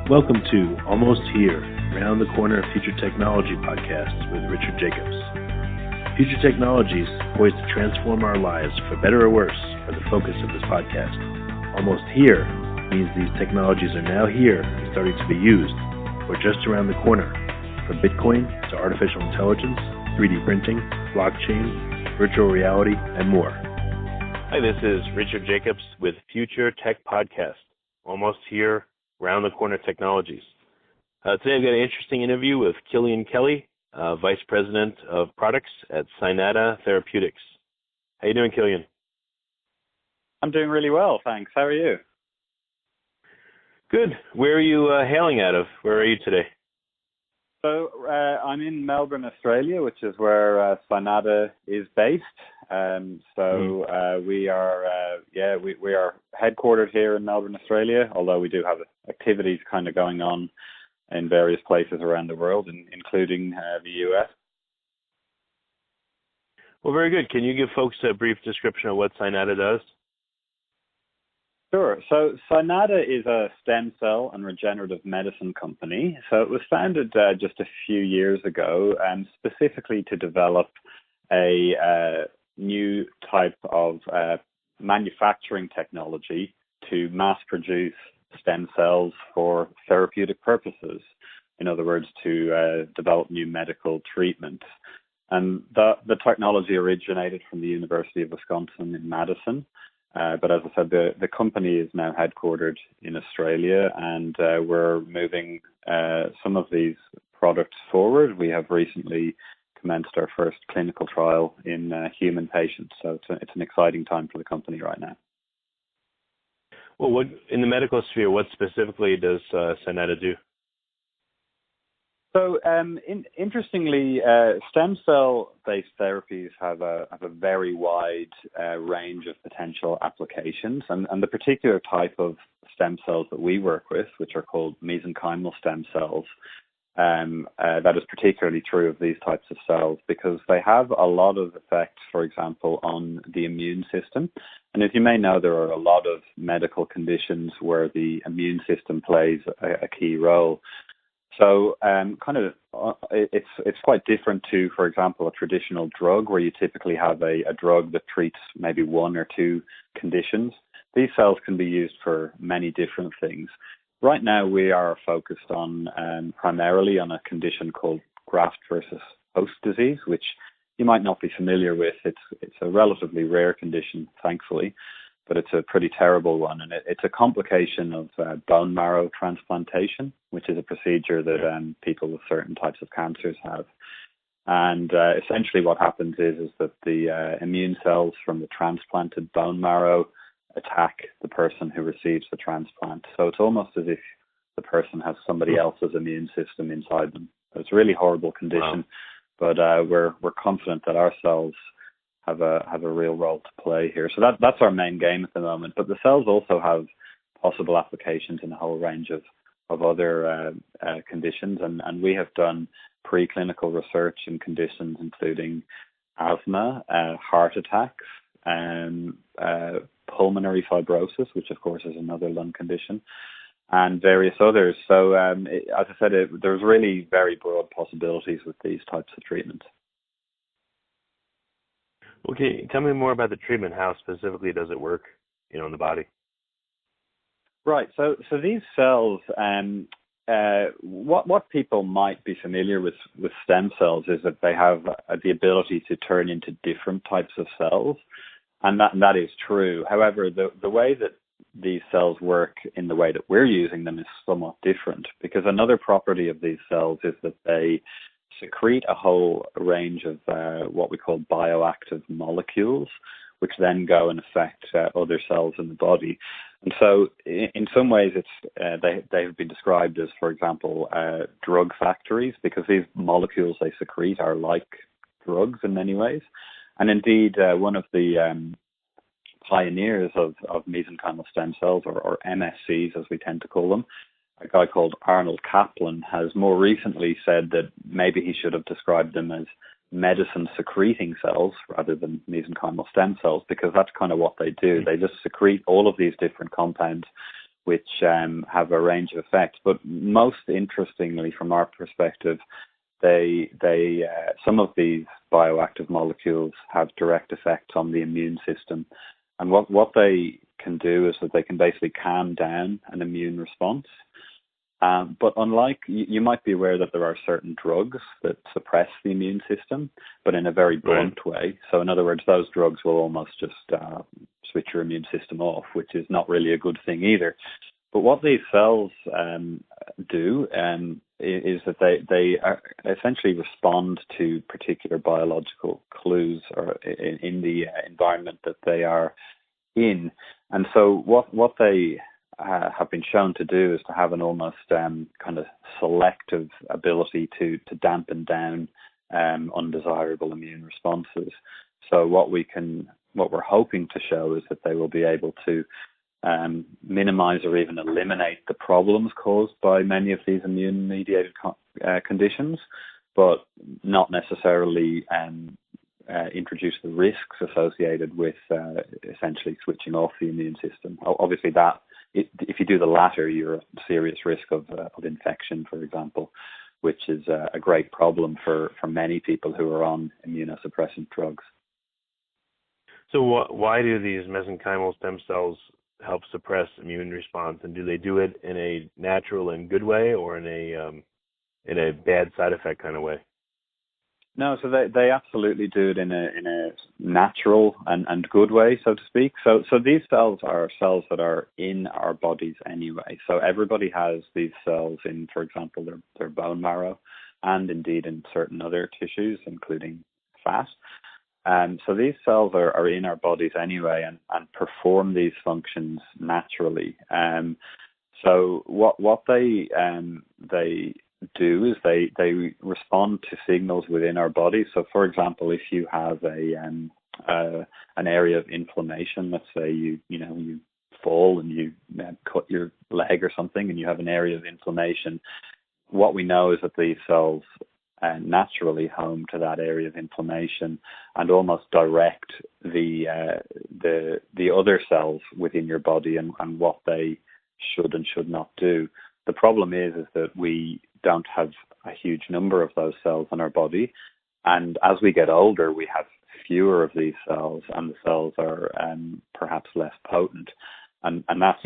Welcome to Almost Here, Round the Corner Future Technology podcast with Richard Jacobs. Future technologies poised to transform our lives for better or worse are the focus of this podcast. Almost here means these technologies are now here and starting to be used, or just around the corner, from Bitcoin to artificial intelligence, 3D printing, blockchain, virtual reality, and more. Hi, this is Richard Jacobs with Future Tech Podcast. Almost Here, Round the Corner Technologies. Today I've got an interesting interview with Killian Kelly, Vice President of Products at Cynata Therapeutics. How you doing, Killian? I'm doing really well, thanks. How are you? Good. Where are you hailing out of? Where are you today? So I'm in Melbourne, Australia, which is where Cynata is based. We are headquartered here in Melbourne, Australia, although we do have activities kind of going on in various places around the world, including the US. Well, very good. Can you give folks a brief description of what Cynata does? Sure. So Cynata is a stem cell and regenerative medicine company. So it was founded just a few years ago, specifically to develop a new type of manufacturing technology to mass produce stem cells for therapeutic purposes. In other words, to develop new medical treatments. And the technology originated from the University of Wisconsin in Madison. But as I said, the company is now headquartered in Australia, and we're moving some of these products forward. We have recently commenced our first clinical trial in human patients, so it's an exciting time for the company right now. Well, what in the medical sphere, what specifically does Cynata do? So, interestingly, stem cell-based therapies have a very wide range of potential applications, and the particular type of stem cells that we work with, which are called mesenchymal stem cells, that is particularly true of these types of cells because they have a lot of effect, for example, on the immune system. And as you may know, there are a lot of medical conditions where the immune system plays a key role. So it's quite different to, for example, a traditional drug where you typically have a drug that treats maybe one or two conditions. These cells can be used for many different things. Right now, we are focused on primarily on a condition called Graft versus host disease, which you might not be familiar with. It's a relatively rare condition, thankfully, but it's a pretty terrible one, and it's a complication of bone marrow transplantation, which is a procedure that people with certain types of cancers have. And essentially what happens is that the immune cells from the transplanted bone marrow attack the person who receives the transplant. So it's almost as if the person has somebody else's immune system inside them. So it's a really horrible condition, but we're confident that our cells have a real role to play here. So that's our main game at the moment. But the cells also have possible applications in a whole range of other conditions, and we have done preclinical research in conditions including asthma, heart attacks, pulmonary fibrosis, which of course is another lung condition, and various others. So as I said, there's really very broad possibilities with these types of treatments. Okay, tell me more about the treatment. How specifically does it work, in the body? Right. So these cells, what people might be familiar with stem cells is that they have the ability to turn into different types of cells, and that is true. However, the way that these cells work in the way that we're using them is somewhat different, because another property of these cells is that they secrete a whole range of what we call bioactive molecules, which then go and affect other cells in the body. And so in some ways they have been described as, for example, drug factories, because these molecules they secrete are like drugs in many ways. And indeed, one of the pioneers of mesenchymal stem cells, or MSCs as we tend to call them, a guy called Arnold Kaplan, has more recently said that maybe he should have described them as medicine-secreting cells rather than mesenchymal stem cells, because that's kind of what they do. They just secrete all of these different compounds which have a range of effects. But most interestingly, from our perspective, some of these bioactive molecules have direct effects on the immune system. And what they can do is that they can basically calm down an immune response. But unlike, you might be aware that there are certain drugs that suppress the immune system, but in a very blunt way. So in other words, those drugs will almost just switch your immune system off, which is not really a good thing either. But what these cells do is that they essentially respond to particular biological clues or in the environment that they are in. And so what they have been shown to do is to have an almost kind of selective ability to dampen down undesirable immune responses. So what we're hoping to show is that they will be able to minimize or even eliminate the problems caused by many of these immune-mediated conditions, but not necessarily introduce the risks associated with essentially switching off the immune system. Obviously, if you do the latter, you're at serious risk of infection, for example, which is a great problem for many people who are on immunosuppressant drugs. So why do these mesenchymal stem cells help suppress immune response, and do they do it in a natural and good way, or in a bad side effect kind of way? No, so they absolutely do it in a natural and good way, so to speak. So these cells are cells that are in our bodies anyway. So everybody has these cells in, for example, their bone marrow, and indeed in certain other tissues, including fat. So these cells are in our bodies anyway and perform these functions naturally. So what they do is they respond to signals within our body. So, for example, if you have an area of inflammation, let's say you fall and you cut your leg or something, and you have an area of inflammation, what we know is that these cells naturally home to that area of inflammation and almost direct the other cells within your body and what they should and should not do. The problem is that we don't have a huge number of those cells in our body, and as we get older, we have fewer of these cells, and the cells are perhaps less potent, and that's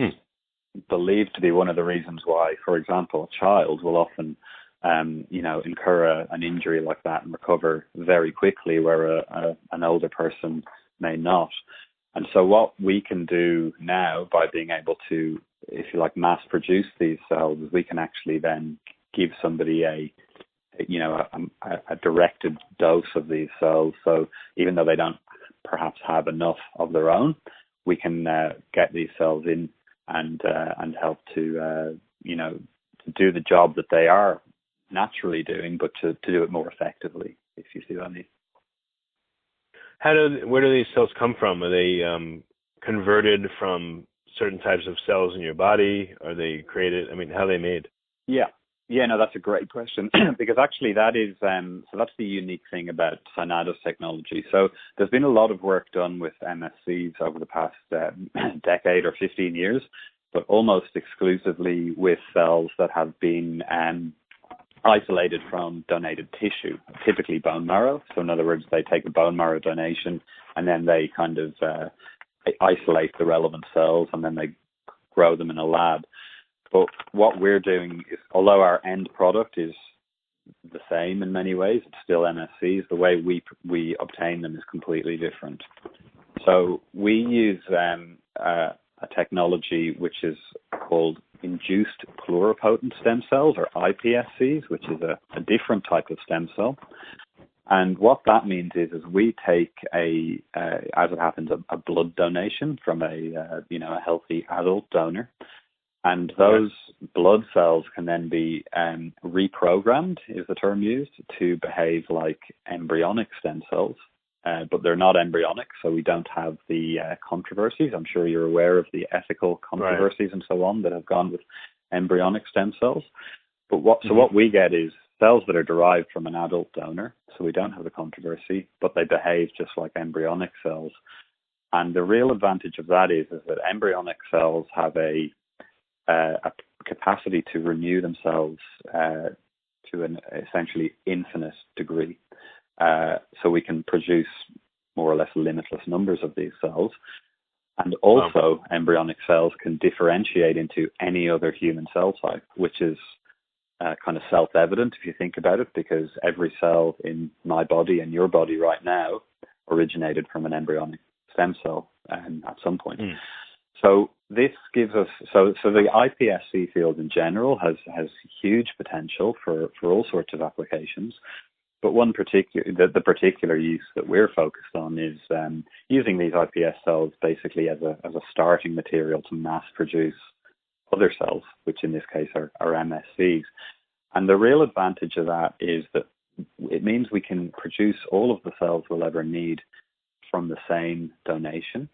believed to be one of the reasons why, for example, a child will often incur an injury like that and recover very quickly, where an older person may not. And so what we can do now, by being able to, if you like, mass produce these cells, is we can actually then give somebody a directed dose of these cells. So even though they don't perhaps have enough of their own, we can get these cells in and help to do the job that they are naturally doing, but to do it more effectively, if you see what I mean. Where do these cells come from? Are they converted from certain types of cells in your body? Are they created? I mean, how are they made? Yeah, no, that's a great question because actually that is so that's the unique thing about Cynata's technology. So there's been a lot of work done with MSCs over the past decade or 15 years, but almost exclusively with cells that have been isolated from donated tissue, typically bone marrow. So in other words, they take a bone marrow donation and then they kind of isolate the relevant cells and then they grow them in a lab. But what we're doing is, although our end product is the same in many ways, it's still MSCs, the way we obtain them is completely different. So we use a technology which is called induced pluripotent stem cells, or iPSCs, which is a different type of stem cell. And what that means is we take as it happens, a blood donation from a healthy adult donor. And those blood cells can then be reprogrammed, is the term used, to behave like embryonic stem cells. But they're not embryonic, so we don't have the controversies. I'm sure you're aware of the ethical controversies and so on that have gone with embryonic stem cells. But what we get is cells that are derived from an adult donor, so we don't have the controversy, but they behave just like embryonic cells. And the real advantage of that is that embryonic cells have a a capacity to renew themselves to an essentially infinite degree. So we can produce more or less limitless numbers of these cells. And also, embryonic cells can differentiate into any other human cell type, which is kind of self-evident if you think about it, because every cell in my body and your body right now originated from an embryonic stem cell at some point. So this gives us, so the iPSC field in general has huge potential for all sorts of applications. But one the particular use that we're focused on is using these iPS cells basically as a starting material to mass produce other cells, which in this case are MSCs. And the real advantage of that is that it means we can produce all of the cells we'll ever need from the same donation.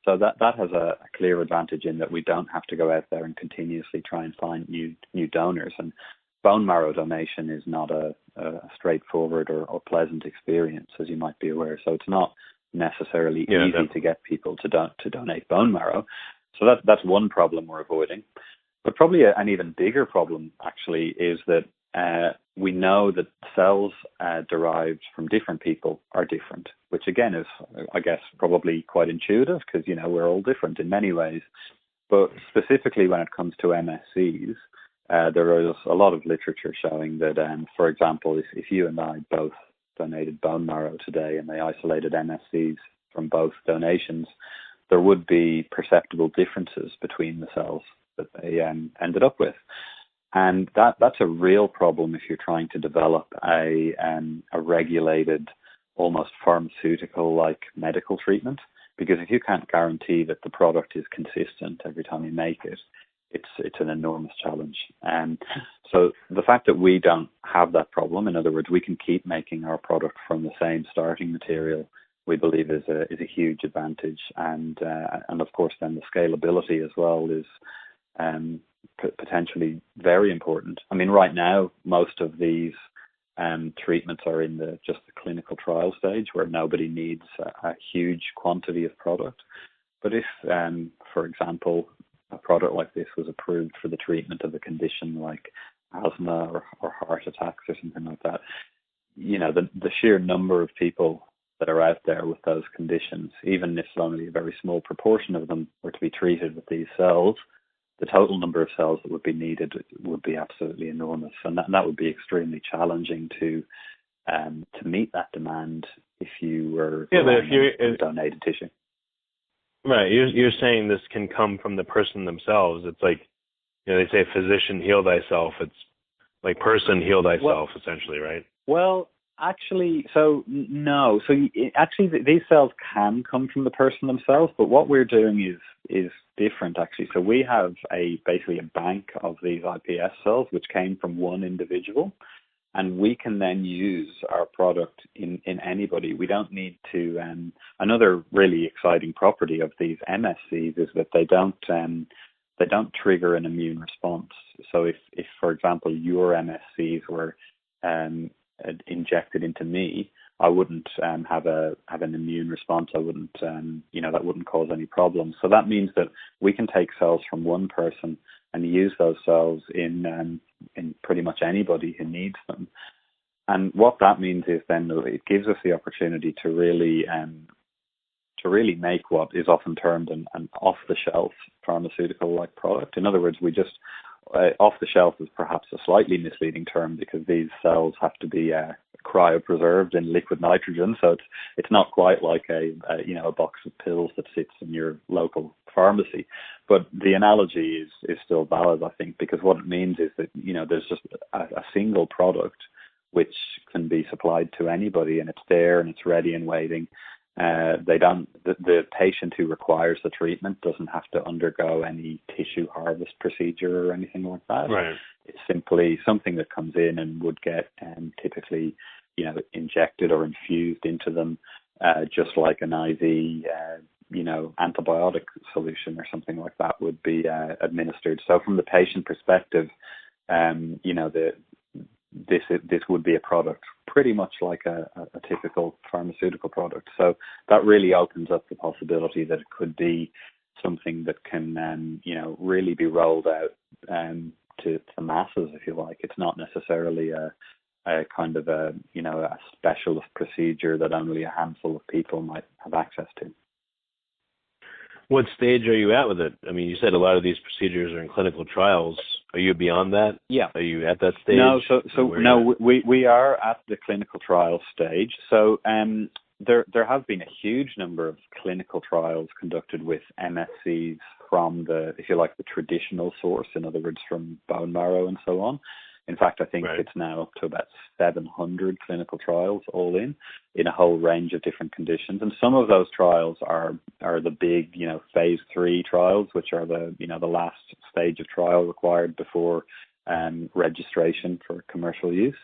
So that has a clear advantage in that we don't have to go out there and continuously try and find new donors. And bone marrow donation is not a straightforward or pleasant experience, as you might be aware. So it's not necessarily easy to get people to donate bone marrow. So that's one problem we're avoiding. But probably an even bigger problem, actually, is that we know that cells derived from different people are different, which again is, I guess, probably quite intuitive because, we're all different in many ways. But specifically when it comes to MSCs, there is a lot of literature showing that, for example, if you and I both donated bone marrow today and they isolated MSCs from both donations, there would be perceptible differences between the cells that they ended up with. And that's a real problem if you're trying to develop a regulated, almost pharmaceutical-like medical treatment, because if you can't guarantee that the product is consistent every time you make it, it's an enormous challenge. And so the fact that we don't have that problem, in other words, we can keep making our product from the same starting material, we believe is a huge advantage. And of course, then the scalability as well is potentially very important. I mean, right now, most of these treatments are in just the clinical trial stage where nobody needs a huge quantity of product. But if, for example, a product like this was approved for the treatment of a condition like asthma or heart attacks or something like that, the sheer number of people that are out there with those conditions, even if only a very small proportion of them were to be treated with these cells, the total number of cells that would be needed would be absolutely enormous. And that would be extremely challenging to meet that demand if you were donated tissue. Right. You're saying this can come from the person themselves. It's like, they say physician heal thyself. It's like person heal thyself, essentially, right? Well, actually, so no. So actually, these cells can come from the person themselves, but what we're doing is different, actually. So we have basically a bank of these iPS cells, which came from one individual. And we can then use our product in anybody. We don't need to. Another really exciting property of these MSCs is that they don't trigger an immune response. So if for example, your MSCs were injected into me, I wouldn't have an immune response. I wouldn't, that wouldn't cause any problems. So that means that we can take cells from one person and use those cells in pretty much anybody who needs them. And what that means is then it gives us the opportunity to really make what is often termed an off-the-shelf pharmaceutical-like product. In other words, we just off-the-shelf is perhaps a slightly misleading term because these cells have to be cryopreserved in liquid nitrogen, so it's not quite like a box of pills that sits in your local pharmacy. But the analogy is still valid, I think, because what it means is that there's just a single product which can be supplied to anybody, and it's there and it's ready and waiting. The patient who requires the treatment doesn't have to undergo any tissue harvest procedure or anything like that. Right. It's simply something that comes in and would get typically, injected or infused into them, just like an IV, antibiotic solution or something like that would be administered. So from the patient perspective, this would be a product pretty much like a typical pharmaceutical product. So that really opens up the possibility that it could be something that can, really be rolled out to the masses, if you like. It's not necessarily a kind of a specialist procedure that only a handful of people might have access to. What stage are you at with it? I mean, you said a lot of these procedures are in clinical trials. Are you beyond that? Yeah. Are you at that stage? No, we are at the clinical trial stage. So there have been a huge number of clinical trials conducted with MSCs from the traditional source, in other words, from bone marrow and so on. In fact, I think it's now up to about 700 clinical trials all in a whole range of different conditions. And some of those trials are the big, phase 3 trials, which are the last stage of trial required before registration for commercial use.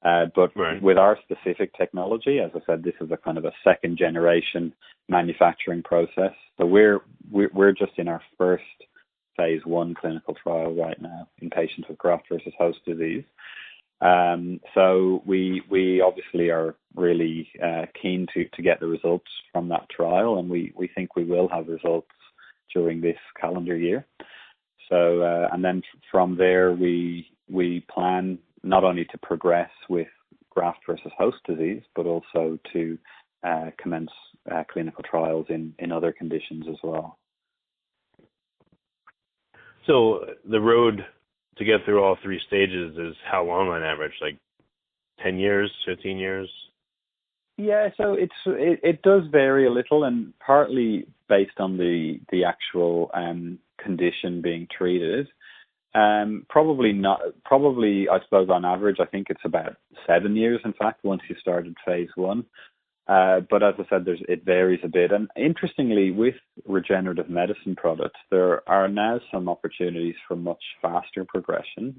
But with our specific technology, as I said, this is a kind of a second generation manufacturing process. So we're just in our first phase 1 clinical trial right now in patients with graft versus host disease. So we obviously are really keen to get the results from that trial, and we think we will have results during this calendar year. So and then from there we plan not only to progress with graft versus host disease, but also to commence clinical trials in other conditions as well. So the road to get through all 3 stages is how long on average? Like 10 years, 15 years? Yeah, so it does vary a little, and partly based on the actual condition being treated. Probably, I suppose on average, I think it's about 7 years, in fact, once you started phase 1. But as I said, it varies a bit. And interestingly, with regenerative medicine products, there are now some opportunities for much faster progression,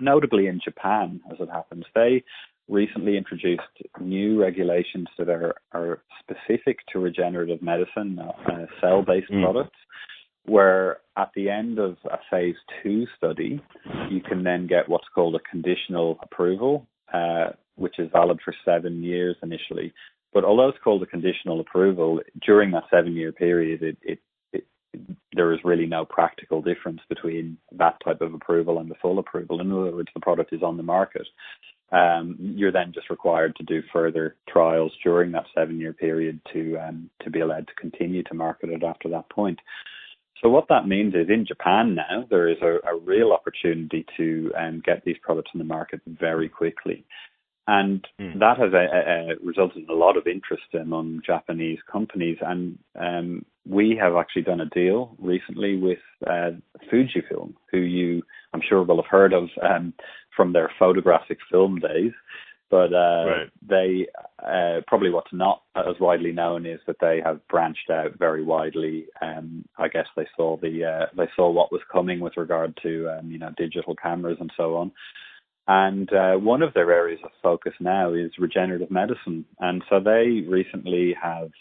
notably in Japan, as it happens. They recently introduced new regulations that are specific to regenerative medicine, cell-based products, where at the end of a phase 2 study, you can then get what's called a conditional approval, which is valid for 7 years initially. But although it's called a conditional approval, during that 7-year period, there is really no practical difference between that type of approval and the full approval. In other words, the product is on the market. You're then just required to do further trials during that 7-year period to be allowed to continue to market it after that point. So what that means is in Japan now, there is a real opportunity to get these products on the market very quickly. And that has resulted in a lot of interest among Japanese companies. And we have actually done a deal recently with Fujifilm, who I'm sure will have heard of from their photographic film days. But they probably what's not as widely known is that they have branched out very widely. I guess they saw what was coming with regard to digital cameras and so on. And one of their areas of focus now is regenerative medicine. And so they recently have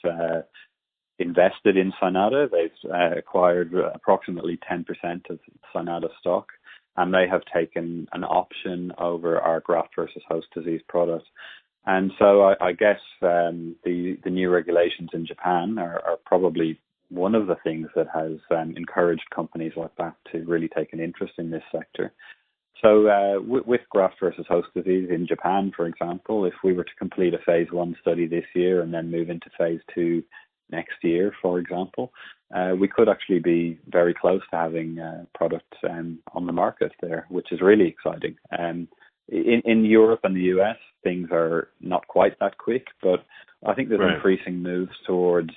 invested in Cynata. They've acquired approximately 10% of Cynata stock, and they have taken an option over our graft versus host disease product. And so I guess the new regulations in Japan are probably one of the things that has encouraged companies like that to really take an interest in this sector. So with graft versus host disease in Japan, for example, if we were to complete a phase 1 study this year and then move into phase 2 next year, for example, we could actually be very close to having products on the market there, which is really exciting. In Europe and the US, things are not quite that quick, but I think there's increasing moves towards,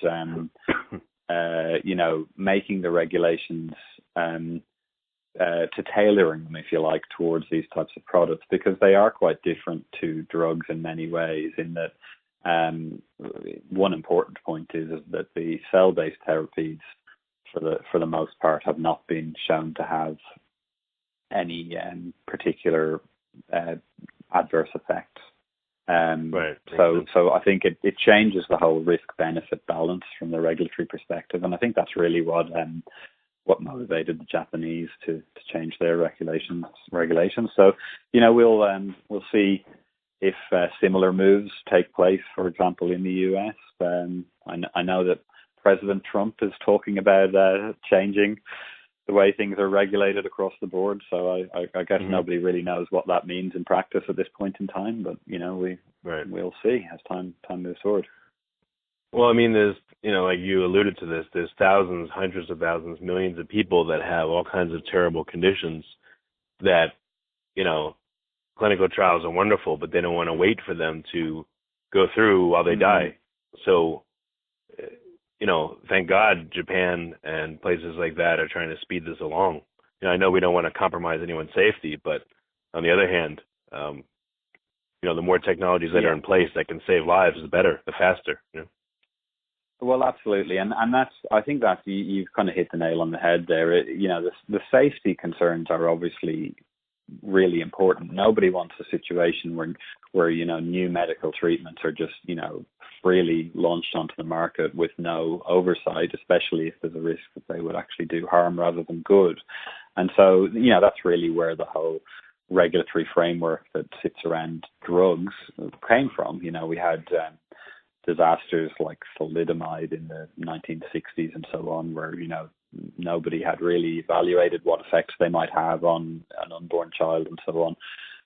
making the regulations to tailoring them, if you like, towards these types of products, because they are quite different to drugs in many ways. In that, one important point is that the cell-based therapies, for the most part, have not been shown to have any particular adverse effects. So I think it changes the whole risk-benefit balance from the regulatory perspective, and I think that's really what motivated the Japanese to change their regulations. So, we'll see if similar moves take place, for example, in the US. I know that President Trump is talking about changing the way things are regulated across the board. So I guess nobody really knows what that means in practice at this point in time. But we'll see as time moves forward. Well, I mean, there's, like you alluded to this, there's thousands, hundreds of thousands, millions of people that have all kinds of terrible conditions that, clinical trials are wonderful, but they don't want to wait for them to go through while they die. So, thank God Japan and places like that are trying to speed this along. I know we don't want to compromise anyone's safety, but on the other hand, the more technologies that are in place that can save lives, the better, the faster. Well, absolutely, and I think that you've kind of hit the nail on the head there. The safety concerns are obviously really important. Nobody wants a situation where new medical treatments are just freely launched onto the market with no oversight, especially if there's a risk that they would actually do harm rather than good. And so that's really where the whole regulatory framework that sits around drugs came from. We had disasters like thalidomide in the 1960s and so on, where nobody had really evaluated what effects they might have on an unborn child and so on.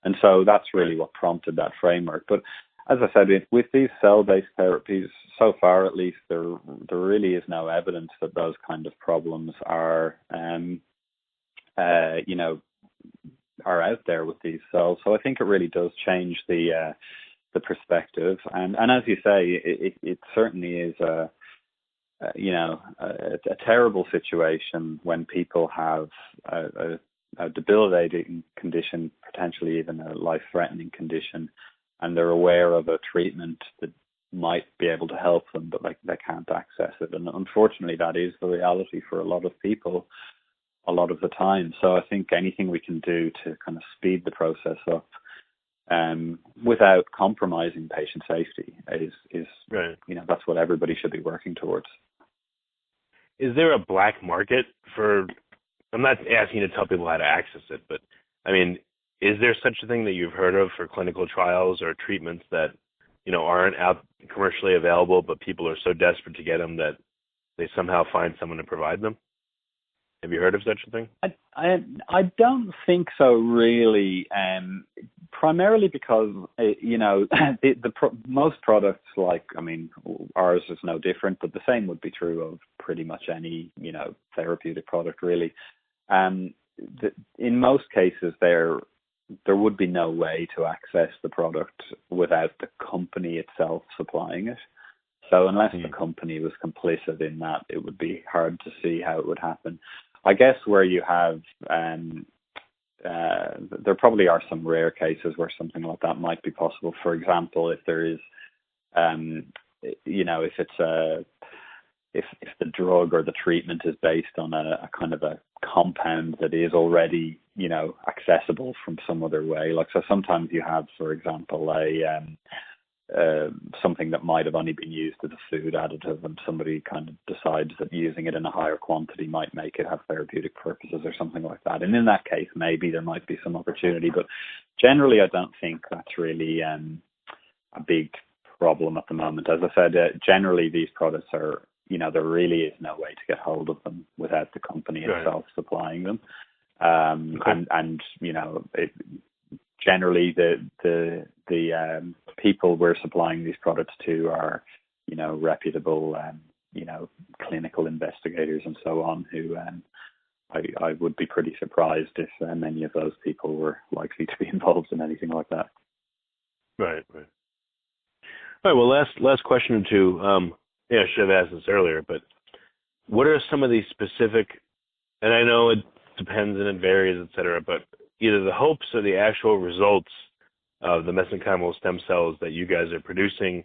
And so that's really what prompted that framework. But as I said, with these cell-based therapies, so far at least, there really is no evidence that those kind of problems are are out there with these cells. So I think it really does change the perspective. And as you say, it certainly is a terrible situation when people have a debilitating condition, potentially even a life-threatening condition, and they're aware of a treatment that might be able to help them, but they can't access it. And unfortunately, that is the reality for a lot of people a lot of the time. So I think anything we can do to kind of speed the process up without compromising patient safety is right. That's what everybody should be working towards. Is there a black market for, I'm not asking you to tell people how to access it, but I mean, is there such a thing that you've heard of for clinical trials or treatments that, aren't out commercially available, but people are so desperate to get them that they somehow find someone to provide them? Have you heard of such a thing? I don't think so, really. Primarily because most products, ours is no different, but the same would be true of pretty much any therapeutic product, really. In most cases, there would be no way to access the product without the company itself supplying it. So unless the company was complicit in that, it would be hard to see how it would happen. I guess where you have, there probably are some rare cases where something like that might be possible. For example, if there is, if the drug or the treatment is based on a kind of a compound that is already, accessible from some other way. So sometimes you have, for example, something that might have only been used as a food additive, and somebody kind of decides that using it in a higher quantity might make it have therapeutic purposes or something like that. And in that case, maybe there might be some opportunity, but generally I don't think that's really a big problem at the moment. As I said, generally these products are, there really is no way to get hold of them without the company itself supplying them. Generally the people we're supplying these products to are, reputable, clinical investigators and so on, who I would be pretty surprised if many of those people were likely to be involved in anything like that. Right. All right. Well, last question or two. I should have asked this earlier, but what are some of these specific, and I know it depends and it varies, et cetera, but either the hopes or the actual results of the mesenchymal stem cells that you guys are producing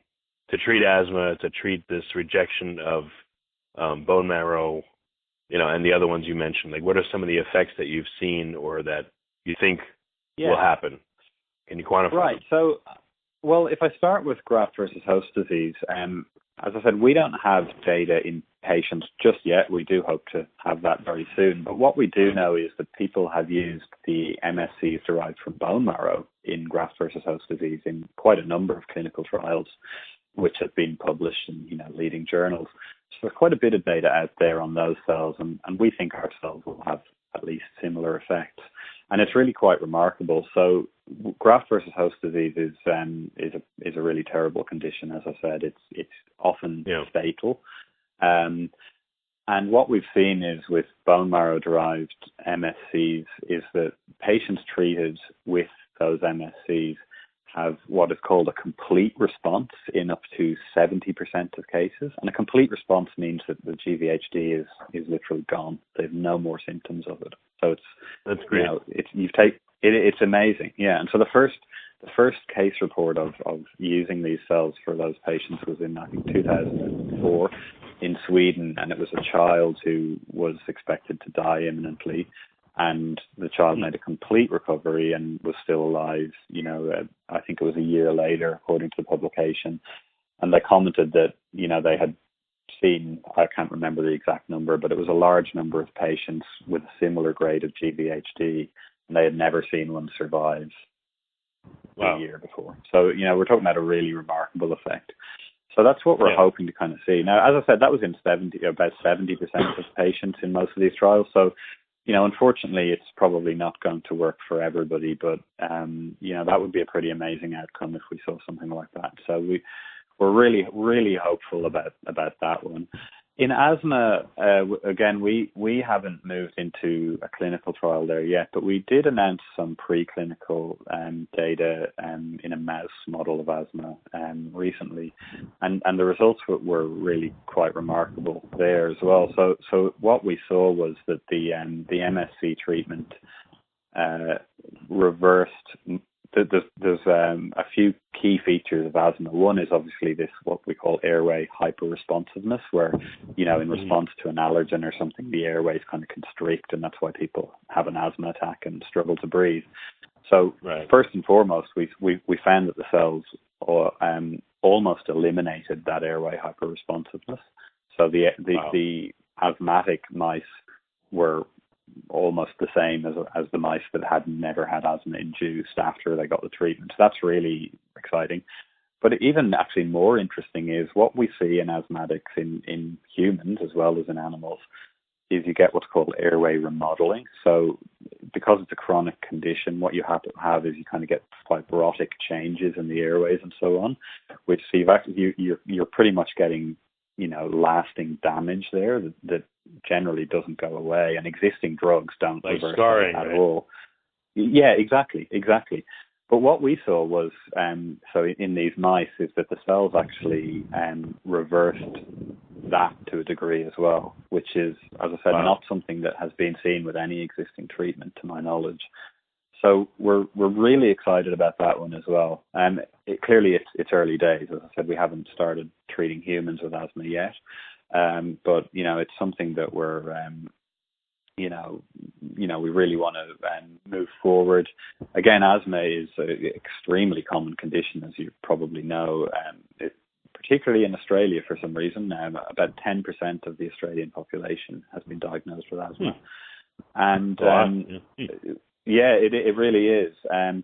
to treat asthma, to treat this rejection of bone marrow, and the other ones you mentioned? What are some of the effects that you've seen or that you think will happen? Can you quantify Right. them? So, well, if I start with graft versus host disease, as I said, we don't have data in patients just yet. We do hope to have that very soon. But what we do know is that people have used the MSCs derived from bone marrow in graft versus host disease in quite a number of clinical trials, which have been published in leading journals. So there's quite a bit of data out there on those cells, and we think our cells will have at least similar effects. And it's really quite remarkable. So graft versus host disease is a really terrible condition. As I said, it's often fatal. And what we've seen is with bone marrow derived MSCs is that patients treated with those MSCs have what is called a complete response in up to 70% of cases. And a complete response means that the GVHD is literally gone. They have no more symptoms of it. So that's great. It's amazing. Yeah. And so the first case report of using these cells for those patients was in, I think, 2004 in Sweden, and it was a child who was expected to die imminently. And the child made a complete recovery and was still alive, I think it was a year later, according to the publication. And they commented that, they had seen, I can't remember the exact number, but it was a large number of patients with a similar grade of GVHD, and they had never seen one survive a year before. So, we're talking about a really remarkable effect. So that's what we're hoping to kind of see. Now, as I said, that was in about 70% of patients in most of these trials. So, unfortunately, it's probably not going to work for everybody, but, that would be a pretty amazing outcome if we saw something like that. So we're really, really hopeful about that one. In asthma, again, we haven't moved into a clinical trial there yet, but we did announce some preclinical data in a mouse model of asthma recently, and the results were really quite remarkable there as well. So what we saw was that the MSC treatment reversed. There's a few key features of asthma. One is obviously this, what we call airway hyperresponsiveness, where, in response to an allergen or something, the airways kind of constrict, and that's why people have an asthma attack and struggle to breathe. So first and foremost, we found that the cells almost eliminated that airway hyperresponsiveness. So the asthmatic mice were almost the same as the mice that had never had asthma induced after they got the treatment. So that's really exciting. But even actually more interesting is what we see in asthmatics in humans as well as in animals is you get what's called airway remodeling. So because it's a chronic condition, what you have is you kind of get fibrotic changes in the airways and so on, which so you're pretty much getting lasting damage there that generally doesn't go away, and existing drugs don't reverse scarring, at all. Yeah, exactly. But what we saw was, so in these mice, is that the cells actually reversed that to a degree as well, which is, as I said, not something that has been seen with any existing treatment to my knowledge. So we're really excited about that one as well. Clearly, it's early days. As I said, we haven't started treating humans with asthma yet, but it's something that we're we really want to move forward. Again, asthma is an extremely common condition, as you probably know. Particularly in Australia, for some reason, about 10% of the Australian population has been diagnosed with asthma, and it really is. And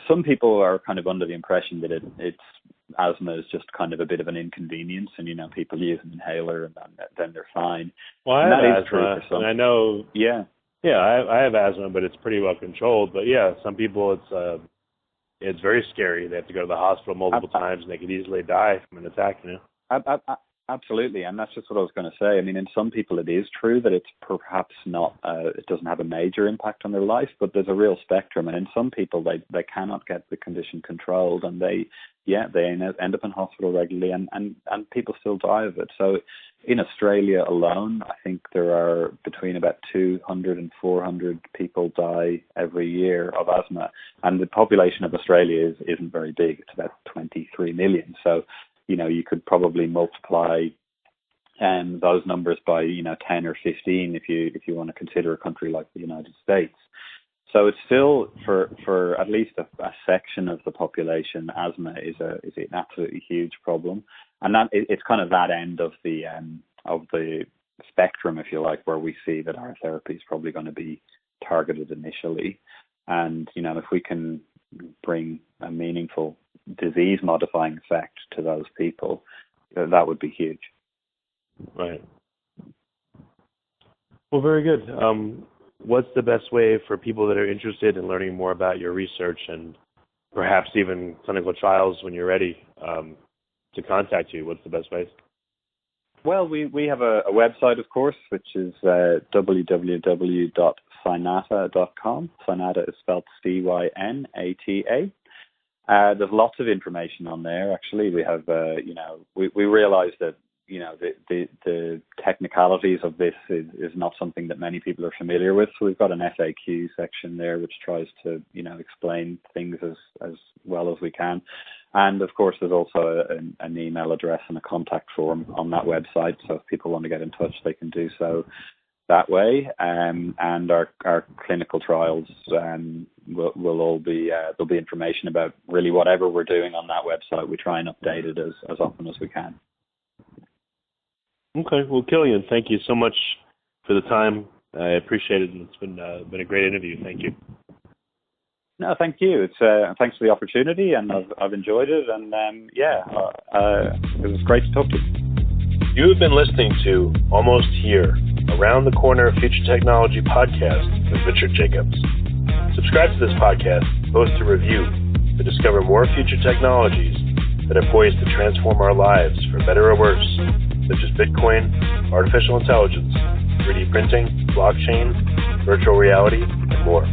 some people are kind of under the impression that it's asthma is just kind of a bit of an inconvenience, and people use an inhaler and then they're fine. Well, I have asthma, and I know. I have asthma, but it's pretty well controlled. But some people it's very scary. They have to go to the hospital multiple times, and they could easily die from an attack. Absolutely, and that's just what I was going to say. I mean, in some people it is true that it's perhaps not, it doesn't have a major impact on their life, but there's a real spectrum. And in some people, they cannot get the condition controlled, and they end up in hospital regularly, and people still die of it. So in Australia alone, I think there are between about 200 and 400 people die every year of asthma, and the population of Australia isn't very big. It's about 23 million. So you could probably multiply those numbers by 10 or 15 if you want to consider a country like the United States. So it's still for at least a section of the population, asthma is an absolutely huge problem, and that it's kind of that end of the spectrum, if you like, where we see that our therapy is probably going to be targeted initially, and if we can bring a meaningful disease-modifying effect to those people, that would be huge. Right. Well, very good. What's the best way for people that are interested in learning more about your research and perhaps even clinical trials when you're ready to contact you? What's the best way? Well, we have a website, of course, which is www.cynata.com. Cynata is spelled Cynata. There's lots of information on there. Actually, we have, we realize that, the technicalities of this is not something that many people are familiar with. So we've got an FAQ section there, which tries to, explain things as well as we can. And of course, there's also an email address and a contact form on that website. So if people want to get in touch, they can do so that way. And our clinical trials will all be, there'll be information about really whatever we're doing on that website. We try and update it as often as we can. Okay. Well, Killian, thank you so much for the time. I appreciate it. It's been a great interview. Thank you. No, thank you. It's thanks for the opportunity, and I've enjoyed it. And it was great to talk to you. You have been listening to Almost Here, Around the Corner Future Technology podcast with Richard Jacobs. Subscribe to this podcast, post a review to discover more future technologies that are poised to transform our lives for better or worse, such as Bitcoin, artificial intelligence, 3D printing, blockchain, virtual reality, and more.